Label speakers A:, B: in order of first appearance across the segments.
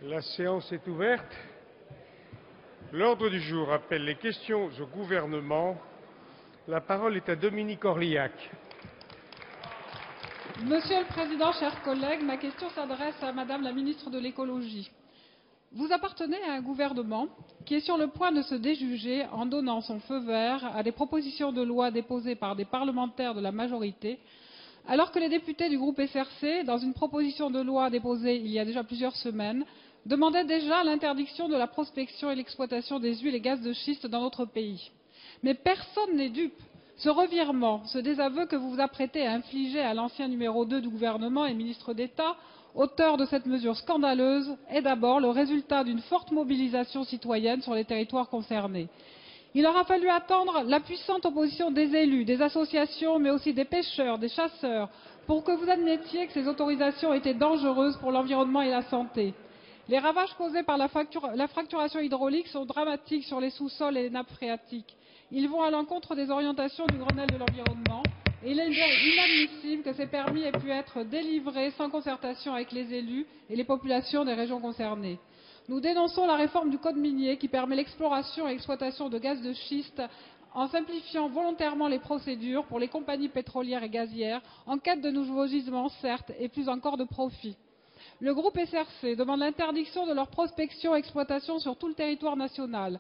A: La séance est ouverte. L'ordre du jour appelle les questions au gouvernement. La parole est à Dominique Orliac.
B: Monsieur le Président, chers collègues, ma question s'adresse à Madame la ministre de l'Écologie. Vous appartenez à un gouvernement qui est sur le point de se déjuger en donnant son feu vert à des propositions de loi déposées par des parlementaires de la majorité, alors que les députés du groupe SRC, dans une proposition de loi déposée il y a déjà plusieurs semaines, demandaient déjà l'interdiction de la prospection et l'exploitation des huiles et gaz de schiste dans notre pays. Mais personne n'est dupe. Ce revirement, ce désaveu que vous vous apprêtez à infliger à l'ancien numéro 2 du gouvernement et ministre d'État, auteur de cette mesure scandaleuse, est d'abord le résultat d'une forte mobilisation citoyenne sur les territoires concernés. Il aura fallu attendre la puissante opposition des élus, des associations, mais aussi des pêcheurs, des chasseurs, pour que vous admettiez que ces autorisations étaient dangereuses pour l'environnement et la santé. Les ravages causés par la fracturation hydraulique sont dramatiques sur les sous-sols et les nappes phréatiques. Ils vont à l'encontre des orientations du Grenelle de l'environnement et il est inadmissible que ces permis aient pu être délivrés sans concertation avec les élus et les populations des régions concernées. Nous dénonçons la réforme du code minier qui permet l'exploration et l'exploitation de gaz de schiste en simplifiant volontairement les procédures pour les compagnies pétrolières et gazières en quête de nouveaux gisements, certes, et plus encore de profit. Le groupe SRC demande l'interdiction de leur prospection et exploitation sur tout le territoire national.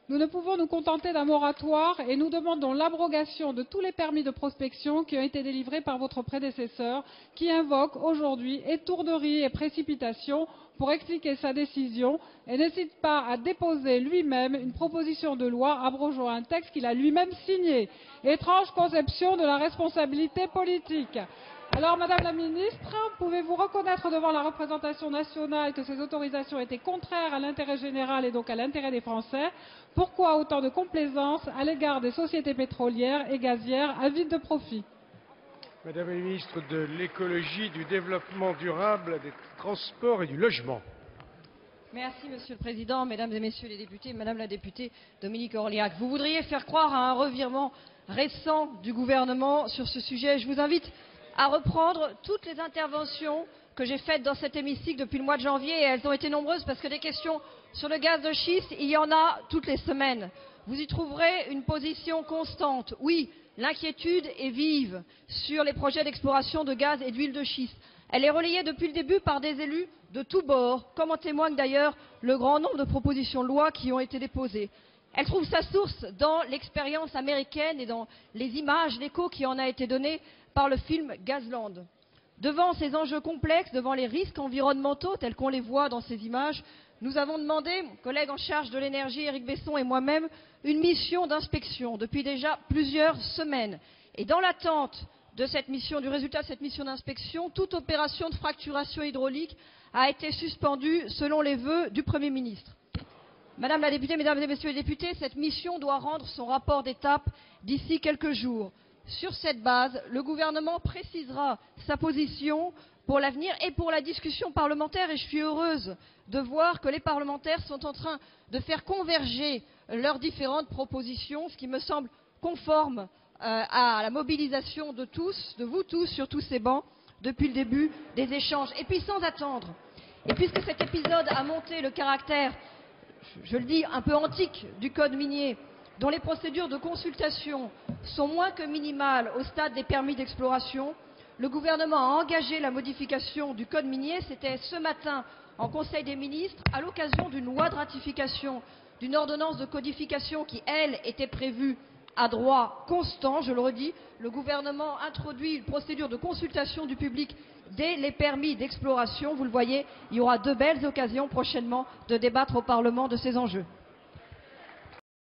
B: Nous ne pouvons nous contenter d'un moratoire et nous demandons l'abrogation de tous les permis de prospection qui ont été délivrés par votre prédécesseur, qui invoque aujourd'hui étourderie et précipitation pour expliquer sa décision et n'hésite pas à déposer lui-même une proposition de loi abrogeant un texte qu'il a lui-même signé. Étrange conception de la responsabilité politique. Alors, Madame la Ministre, pouvez-vous reconnaître devant la représentation nationale que ces autorisations étaient contraires à l'intérêt général et donc à l'intérêt des Français? Pourquoi autant de complaisance à l'égard des sociétés pétrolières et gazières avides de profit?
A: Madame la ministre de l'Écologie, du Développement durable, des Transports et du Logement.
C: Merci, Monsieur le Président, Mesdames et Messieurs les députés, Madame la députée Dominique Orliac. Vous voudriez faire croire à un revirement récent du gouvernement sur ce sujet. Je vous invite à reprendre toutes les interventions que j'ai faites dans cet hémicycle depuis le mois de janvier, et elles ont été nombreuses parce que des questions sur le gaz de schiste, il y en a toutes les semaines. Vous y trouverez une position constante. Oui, l'inquiétude est vive sur les projets d'exploration de gaz et d'huile de schiste. Elle est relayée depuis le début par des élus de tous bords, comme en témoigne d'ailleurs le grand nombre de propositions de loi qui ont été déposées. Elle trouve sa source dans l'expérience américaine et dans les images, l'écho qui en a été donné par le film Gazland. Devant ces enjeux complexes, devant les risques environnementaux tels qu'on les voit dans ces images, nous avons demandé, mon collègue en charge de l'énergie, Éric Besson, et moi-même, une mission d'inspection depuis déjà plusieurs semaines. Et dans l'attente de cette mission, du résultat de cette mission d'inspection, toute opération de fracturation hydraulique a été suspendue selon les vœux du Premier ministre. Madame la députée, Mesdames et Messieurs les députés, cette mission doit rendre son rapport d'étape d'ici quelques jours. Sur cette base, le gouvernement précisera sa position pour l'avenir et pour la discussion parlementaire. Et je suis heureuse de voir que les parlementaires sont en train de faire converger leurs différentes propositions, ce qui me semble conforme à la mobilisation de tous, de vous tous, sur tous ces bancs, depuis le début des échanges. Et puis sans attendre, et puisque cet épisode a montré le caractère, je le dis, un peu antique du code minier, dont les procédures de consultation sont moins que minimales au stade des permis d'exploration, le gouvernement a engagé la modification du code minier. C'était ce matin en Conseil des ministres, à l'occasion d'une loi de ratification d'une ordonnance de codification qui, elle, était prévue à droit constant. Je le redis, le gouvernement introduit une procédure de consultation du public dès les permis d'exploration. Vous le voyez, il y aura de belles occasions prochainement de débattre au Parlement de ces enjeux.